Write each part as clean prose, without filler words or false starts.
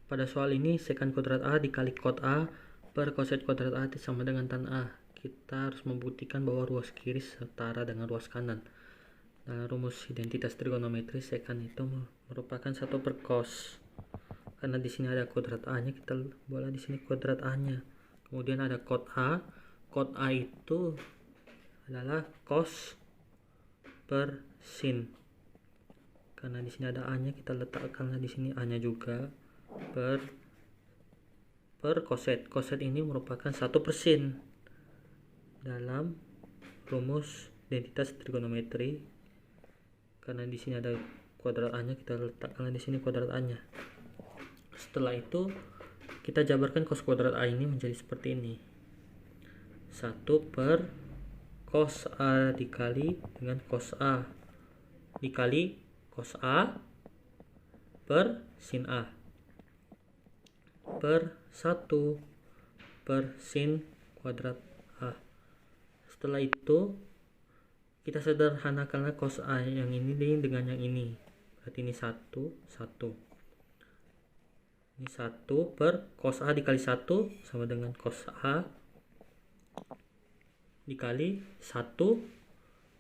Pada soal ini sekant kuadrat A dikali kot A per koset kuadrat A sama dengan tan A. Kita harus membuktikan bahwa ruas kiri setara dengan ruas kanan. Dalam rumus identitas trigonometri, sekant itu merupakan 1 per cos. Karena di sini ada kuadrat A-nya, kita boleh di sini kuadrat A-nya. Kemudian ada kot A. Kot A itu adalah cos per sin. Karena di sini ada A-nya, kita letakkanlah di sini A-nya juga per koset. Koset ini merupakan 1 per sin dalam rumus identitas trigonometri. Karena di sini ada kuadrat A-nya, kita letakkanlah di sini kuadrat A-nya. Setelah itu kita jabarkan cos kuadrat A ini menjadi seperti ini. 1 per cos A dikali dengan cos A dikali cos A per sin A per 1 per sin kuadrat A. Setelah itu kita sederhanakanlah cos A yang ini dengan yang ini. Berarti ini 1, 1. Ini 1 per cos A dikali 1 sama dengan cos A dikali 1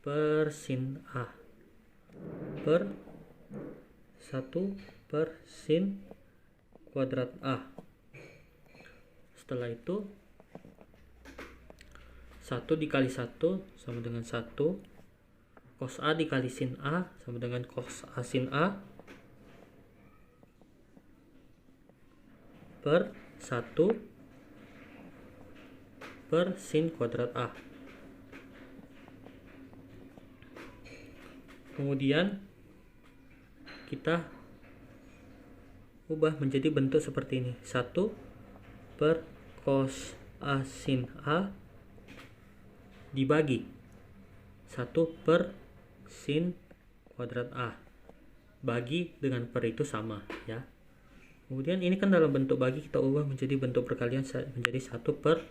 per sin A per 1 per sin kuadrat A. Setelah itu 1 dikali 1 sama dengan 1, cos A dikali sin A sama dengan cos A sin A per 1 per sin kuadrat A. Kemudian kita ubah menjadi bentuk seperti ini. 1 per cos A sin A dibagi 1 per sin kuadrat A. Bagi dengan per itu sama ya. Kemudian ini kan dalam bentuk bagi, kita ubah menjadi bentuk perkalian menjadi 1 per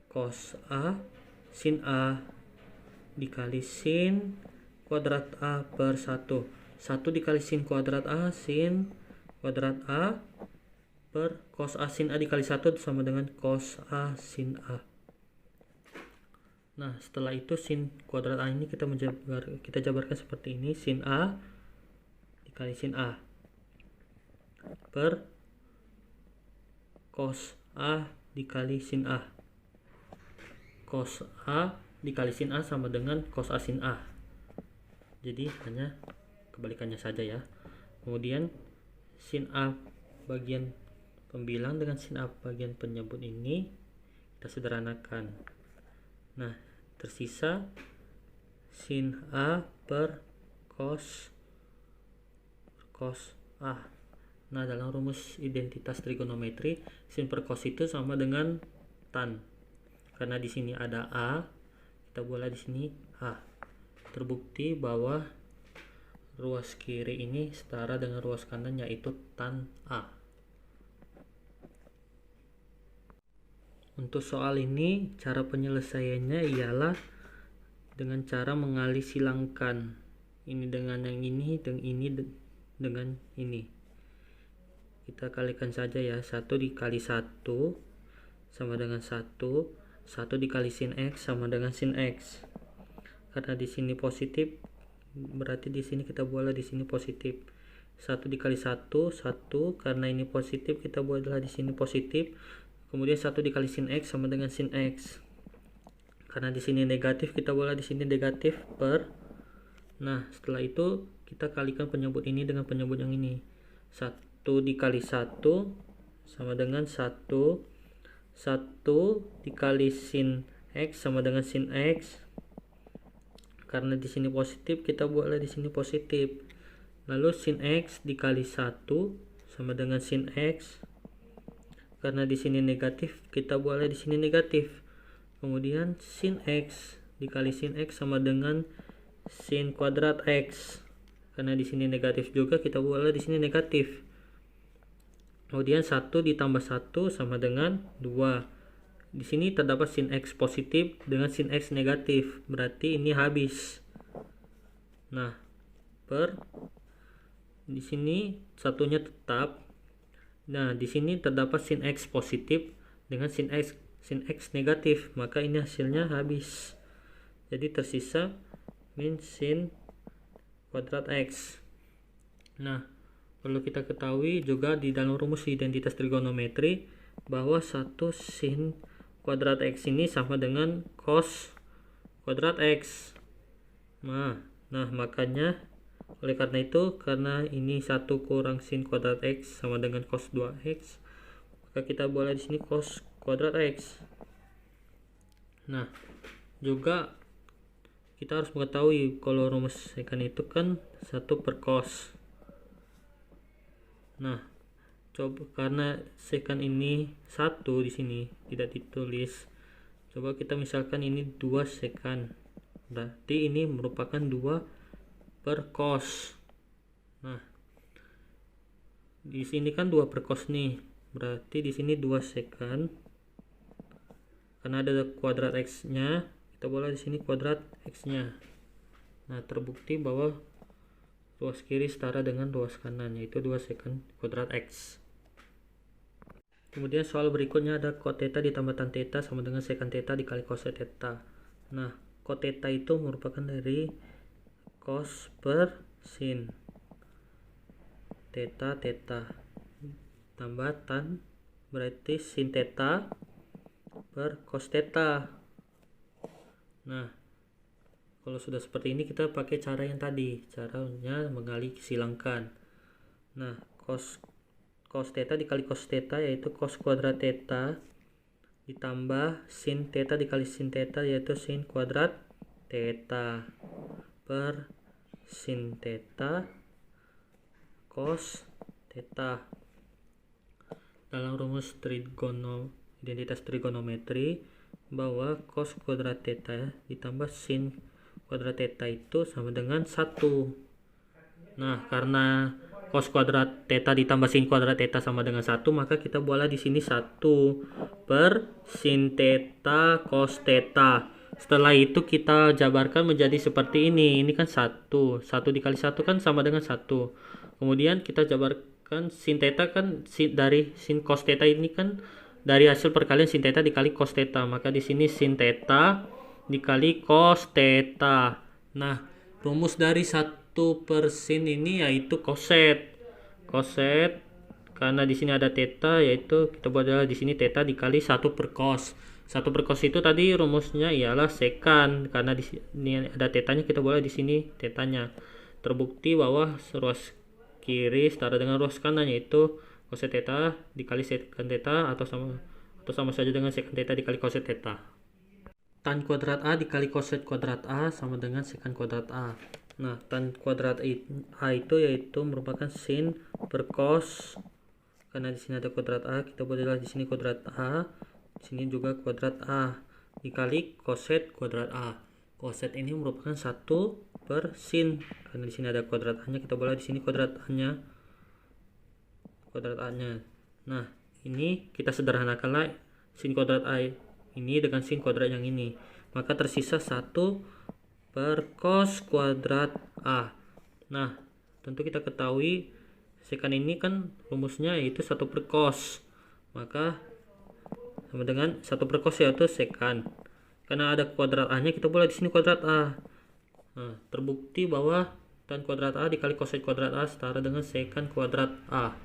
cos A sin A dikali sin kuadrat A per 1. 1 dikali sin kuadrat A sin kuadrat A per cos A sin A dikali 1 sama dengan cos A sin A. Nah, setelah itu sin kuadrat A ini kita jabarkan seperti ini. Sin A dikali sin A per cos A dikali sin A. Cos A dikali sin A sama dengan cos A sin A. Jadi hanya kebalikannya saja ya. Kemudian sin A bagian pembilang dengan sin A bagian penyebut ini kita sederhanakan. Nah, tersisa sin A per cos A. Nah, dalam rumus identitas trigonometri, sin per cos itu sama dengan tan. Karena di sini ada A, kita boleh di sini A. Terbukti bahwa ruas kiri ini setara dengan ruas kanan, yaitu tan A. Untuk soal ini, cara penyelesaiannya ialah dengan cara mengalih silangkan. Ini dengan yang ini, dan ini dengan ini. Kita kalikan saja ya. 1 dikali 1 sama dengan 1. 1 dikali sin X sama dengan sin X. Karena di sini positif, berarti di sini kita boleh di sini positif. 1 dikali 1, 1. Karena ini positif, kita buatlah di sini positif. Kemudian 1 dikali sin X sama dengan sin X. Karena di sini negatif, kita boleh di sini negatif per. Nah, setelah itu kita kalikan penyebut ini dengan penyebut yang ini. 1 dikali 1 sama dengan 1. 1 dikali sin X sama dengan sin X. Karena di sini positif, kita buatlah di sini positif. Lalu sin X dikali 1 sama dengan sin X. Karena di sini negatif, kita buatlah di sini negatif. Kemudian sin X dikali sin X sama dengan sin kuadrat X. Karena di sini negatif juga, kita buatlah di sini negatif. Kemudian 1 ditambah 1 sama dengan 2. Di sini terdapat sin X positif dengan sin X negatif. Berarti ini habis. Nah, per Di sini satunya tetap. Nah, di sini terdapat sin X positif dengan sin X negatif, maka ini hasilnya habis. Jadi tersisa min sin kuadrat X. Nah, perlu kita ketahui juga di dalam rumus identitas trigonometri bahwa satu sin kuadrat X ini sama dengan cos kuadrat X. Nah, makanya oleh karena itu, karena ini 1 kurang sin kuadrat X sama dengan cos 2X, maka kita boleh di sini cos kuadrat X. Nah, juga kita harus mengetahui kalau rumus sekan itu kan 1 per cos. Nah, coba karena sekan ini 1 di sini tidak ditulis. Coba kita misalkan ini 2 sekan. Berarti ini merupakan 2 per cos. Nah, di sini kan 2 per cos nih. Berarti di sini 2 sekan. Karena ada kuadrat X-nya, kita boleh di sini kuadrat X-nya. Nah, terbukti bahwa ruas kiri setara dengan ruas kanan, yaitu 2 sekan kuadrat X. Kemudian soal berikutnya ada cot theta ditambah tan theta sama dengan sekan theta dikali cos theta. Nah, cot theta itu merupakan dari cos per sin theta tambah tan, berarti sin theta per cos theta. Nah, kalau sudah seperti ini kita pakai cara yang tadi, caranya mengali silangkan. Nah, cos theta dikali cos theta yaitu cos kuadrat theta ditambah sin theta dikali sin theta yaitu sin kuadrat theta per sin theta cos theta. Dalam rumus identitas trigonometri bahwa cos kuadrat theta ditambah sin kuadrat theta itu sama dengan 1. Nah, karena cos kuadrat theta ditambah sin kuadrat theta sama dengan 1, maka kita boleh di sini 1 per sin theta cos theta. Setelah itu kita jabarkan menjadi seperti ini. Ini kan 1 dikali 1 kan sama dengan 1. Kemudian kita jabarkan sin theta kan dari sin cos theta ini kan dari hasil perkalian sin theta dikali cos theta. Maka di sini sin theta dikali cos theta. Nah, rumus dari 1 per sin ini yaitu coset. Karena di sini ada theta, yaitu kita buat di sini theta dikali 1 per cos. 1 per cos itu tadi rumusnya ialah sekan, karena di sini ada tetanya, kita boleh di sini tetanya. Terbukti bahwa ruas kiri setara dengan ruas kanan, yaitu cos theta dikali sekan theta atau sama saja dengan sekan theta dikali cos theta. Tan kuadrat A dikali koset kuadrat A sama dengan sekan kuadrat A. Nah, tan kuadrat A itu yaitu merupakan sin per cos. Karena di sini ada kuadrat A, kita boleh di sini kuadrat A. Sini juga kuadrat A dikali koset kuadrat A. Koset ini merupakan 1 per sin. Karena di sini ada kuadrat A-nya, kita boleh di sini kuadrat A-nya. Nah, ini kita sederhanakanlah sin kuadrat A ini dengan sin kuadrat yang ini. Maka tersisa 1 per cos kuadrat A. Nah, tentu kita ketahui sekan ini kan rumusnya yaitu 1 per cos. Maka sama dengan 1 per cos yaitu sekan. Karena ada kuadrat A-nya, kita boleh di sini kuadrat A. Nah, terbukti bahwa tan kuadrat A dikali koset kuadrat A setara dengan sekan kuadrat A.